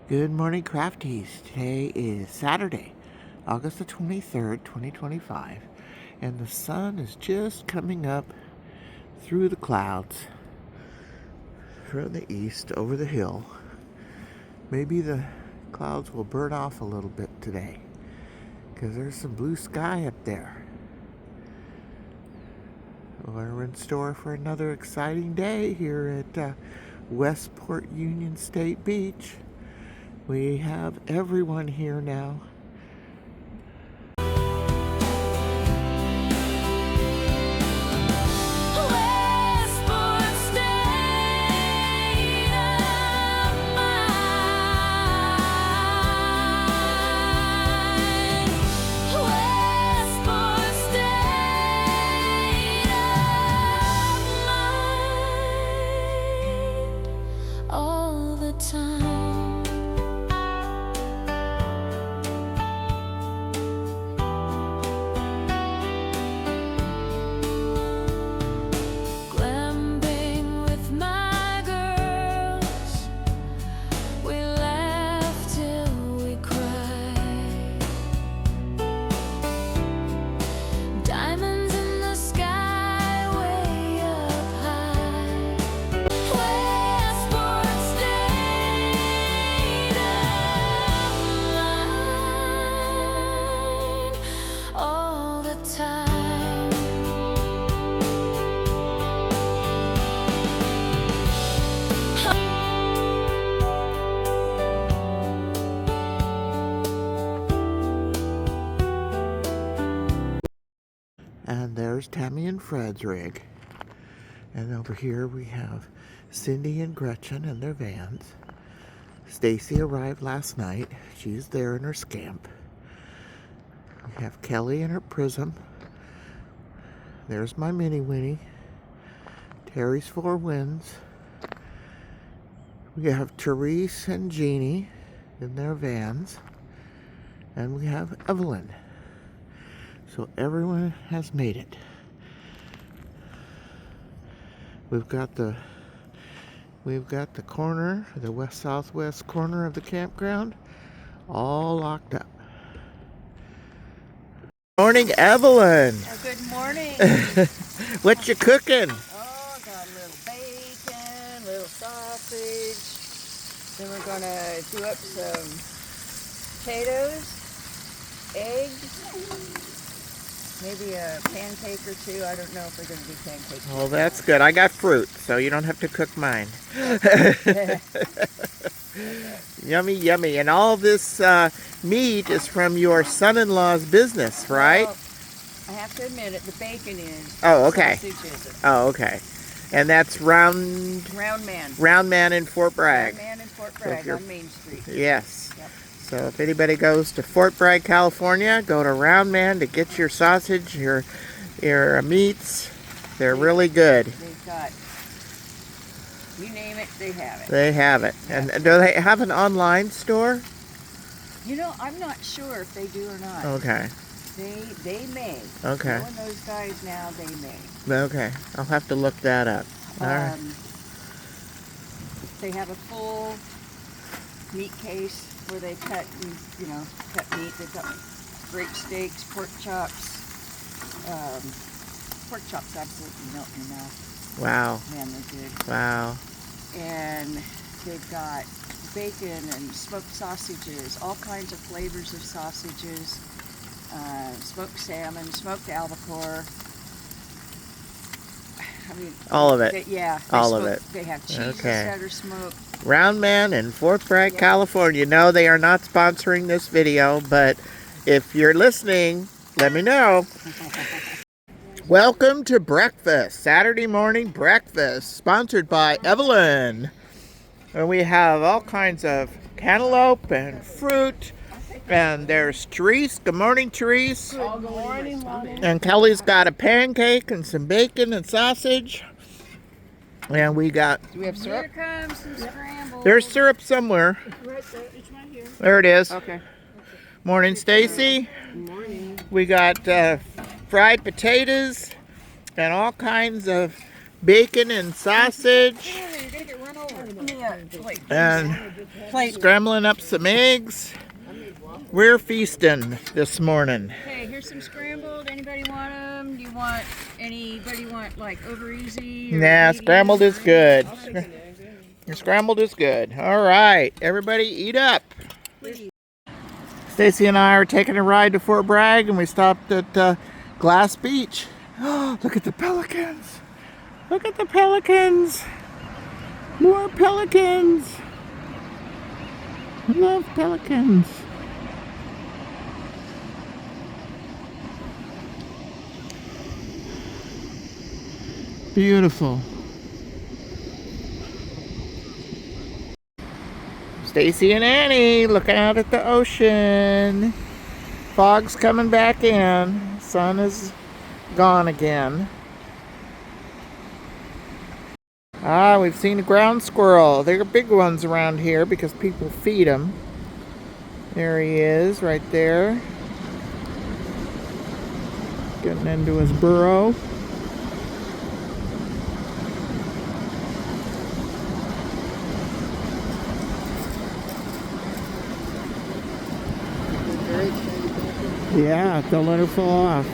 Good morning, Crafties. Today is Saturday, August the 23rd, 2025, and the sun is just coming up through the clouds from the east over the hill. Maybe the clouds will burn off a little bit today because there's some blue sky up there. We're in store for another exciting day here at Westport State Beach. We have everyone here now. Westport State of Mind. Westport State of Mind. All the time. And there's Tammy and Fred's rig. And over here we have Cindy and Gretchen and their vans. Stacey arrived last night. She's there in her scamp. We have Kelly in her prism. There's my mini Winnie. Terry's Four Winds. We have Therese and Jeannie in their vans. And we have Evelyn. So everyone has made it. We've got the corner, the west southwest corner of the campground, all locked up. Morning, Evelyn. Good morning. What you cooking? Oh, got a little bacon, a little sausage. Then we're gonna do up some potatoes, eggs. Maybe a pancake or two. I don't know if we're going to do pancakes. Well, that's good. I got fruit, so you don't have to cook mine. Yummy, yummy. And all this meat is from your son-in-law's business, right? Well, I have to admit it. The bacon is. Oh, okay. Sausage isn't. Oh, okay. And that's Round Man in Fort Bragg. Round Man in Fort Bragg on Main Street. Yes. Yep. So if anybody goes to Fort Bragg, California, go to Round Man to get your sausage, your meats. They're really good. They've got, you name it, they have it. They have it. And do they have an online store? You know, I'm not sure if they do or not. Okay. They may. Okay. Knowing those guys now, they may. Okay. I'll have to look that up. All right. They have a full meat case where they cut meat. They've got great steaks, pork chops. Pork chops absolutely melt in your mouth. Wow. Man, they're good. Wow. And they've got bacon and smoked sausages, all kinds of flavors of sausages, smoked salmon, smoked albacore. I mean, all of it. All of it. They have cheeses that are smoked. Round Man in Fort Bragg, California. No, they are not sponsoring this video, but if you're listening, let me know. Welcome to breakfast, Saturday morning breakfast, sponsored by Evelyn. And we have all kinds of cantaloupe and fruit. And there's Therese. Good morning, Therese. Good morning, Mommy. And Kelly's got a pancake and some bacon and sausage. And we got... Do we have syrup? Here comes some scrambled. There's syrup somewhere. Right there. It's right here. There it is. Okay. Morning, Stacy. Good morning. We got fried potatoes and all kinds of bacon and sausage. You're gonna get run over. and scrambling up some eggs. We're feasting this morning. Okay, here's some scrambled. Anybody want them? Do you want anybody want like over easy? Nah, scrambled is good. Scrambled is good. All right, everybody eat up. Stacey and I are taking a ride to Fort Bragg, and we stopped at Glass Beach. Look at the pelicans. Look at the pelicans. More pelicans. I love pelicans. Beautiful. Stacey and Annie looking out at the ocean. Fog's coming back in. Sun is gone again. Ah, we've seen a ground squirrel. They're big ones around here because people feed them. There he is, right there. Getting into his burrow. Yeah, don't let her fall off.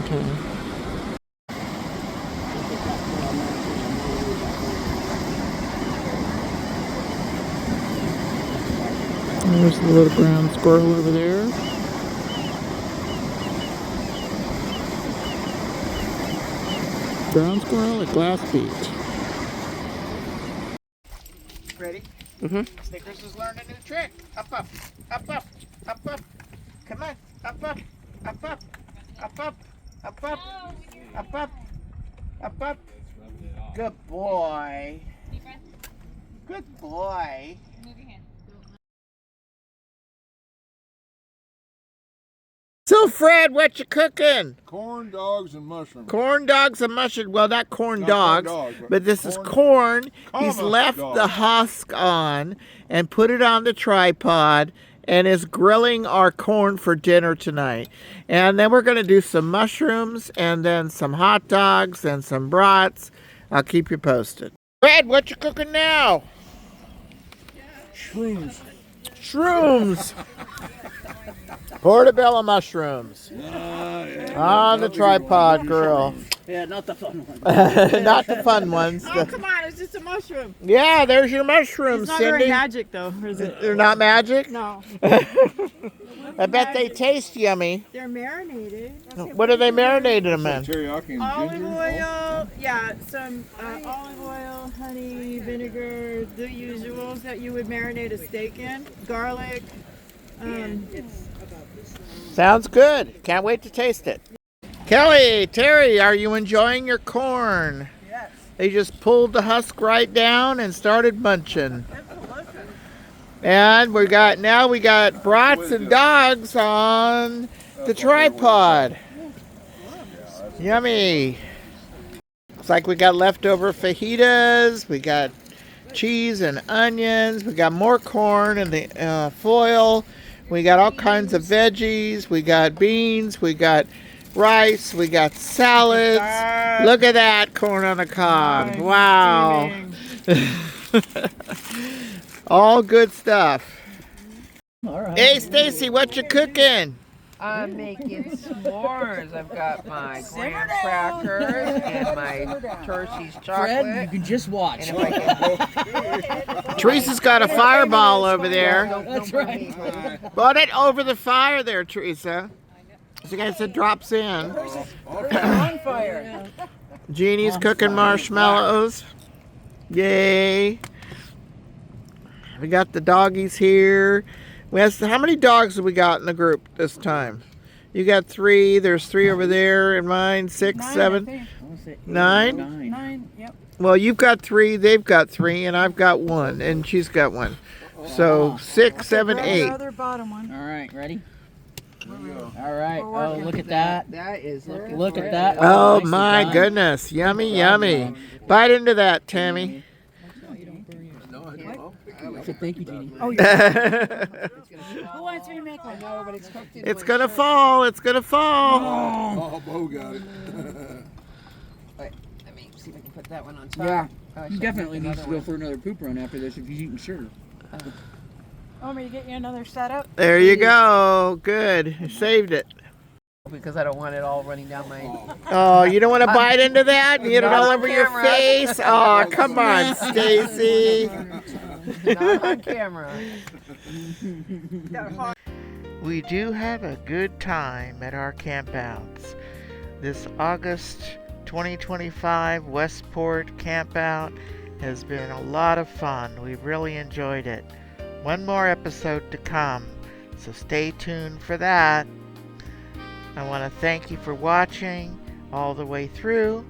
Okay. There's the little ground squirrel over there. Ground squirrel at Glass Beach. Ready? Mm-hmm. Snickers has learned a new trick. Up, up, up, up, up, up. Come on, up, up, up, up, up, up, up, up, up, up, up, up. Good boy. Good boy. So, Fred, what you cooking? Corn dogs and mushrooms. Corn dogs and mushrooms. Well, not corn dogs, but this is corn. He's left the husk on and put it on the tripod and is grilling our corn for dinner tonight. And then we're going to do some mushrooms and then some hot dogs and some brats. I'll keep you posted. Fred, what you cooking now? Shrooms. Shrooms. Portobello mushrooms. On the tripod, girl. Yeah, not the fun one. Not the fun ones. Oh, come on, it's just a mushroom. Yeah, there's your mushrooms, It's not Cindy. very magic, though, is it? They're not magic? No. I bet they taste yummy. They're marinated. What are they marinated them in? Teriyaki and Olive ginger. oil, yeah, some olive oil, honey, vinegar, the usuals that you would marinate a steak in. Garlic. Sounds good. Can't wait to taste it. Kelly, Terry, are you enjoying your corn? Yes. They just pulled the husk right down and started munching. And we got brats and dogs on the tripod. Yummy. Looks like we got leftover fajitas. We got cheese and onions. We got more corn in the foil. We got all kinds of veggies. We got beans. We got rice. We got salads. Look at that corn on the cob. Wow. All good stuff. All right. Hey, Stacey, what you cooking? I'm making s'mores. I've got my graham crackers and my Hershey's chocolate. Fred, you can just watch. And if I can Teresa's got a fireball over there. That's right. Put it over the fire there, Teresa. So guys, it drops in. on fire. Jeannie's cooking marshmallows. Yay. We got the doggies here. How many dogs have we got in the group this time? You got 3. There's 3 over there in mine. 6, 7, 9. 9, yep. Well, you've got 3, they've got 3, and I've got 1, and she's got 1. So 6, 7, 8. Other bottom one. All right, ready? All right. Oh, look at that. That is looking Look for at it. that. Oh nicely my done. goodness. Yummy, yummy. Bite into that, Tammy. I said thank you, Jeannie. Oh, yeah. It's gonna fall. Who wants me to make one? No, but it's cooked in. It's gonna fall. It's gonna fall. Oh, Bo got it. Wait, let me see if I can put that one on top. Yeah. Oh, I He should definitely make needs to another go one. for another poop run after this if he's eating sugar. Want me to get you another setup? There you go. Good. You saved it. Because I don't want it all running down my. Oh, you don't want to bite into that and get it Not all on over your camera. face? Oh, come on, Stacy. Not on camera. We do have a good time at our campouts. This August 2025 Westport campout has been a lot of fun. We've really enjoyed it. One more episode to come, so stay tuned for that. I want to thank you for watching all the way through.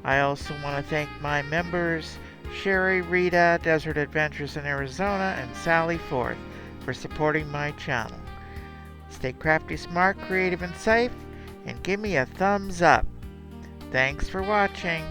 I also want to thank my members, Sherry, Rita, Desert Adventures in Arizona, and Sally Forth for supporting my channel. Stay crafty, smart, creative, and safe, and give me a thumbs up. Thanks for watching.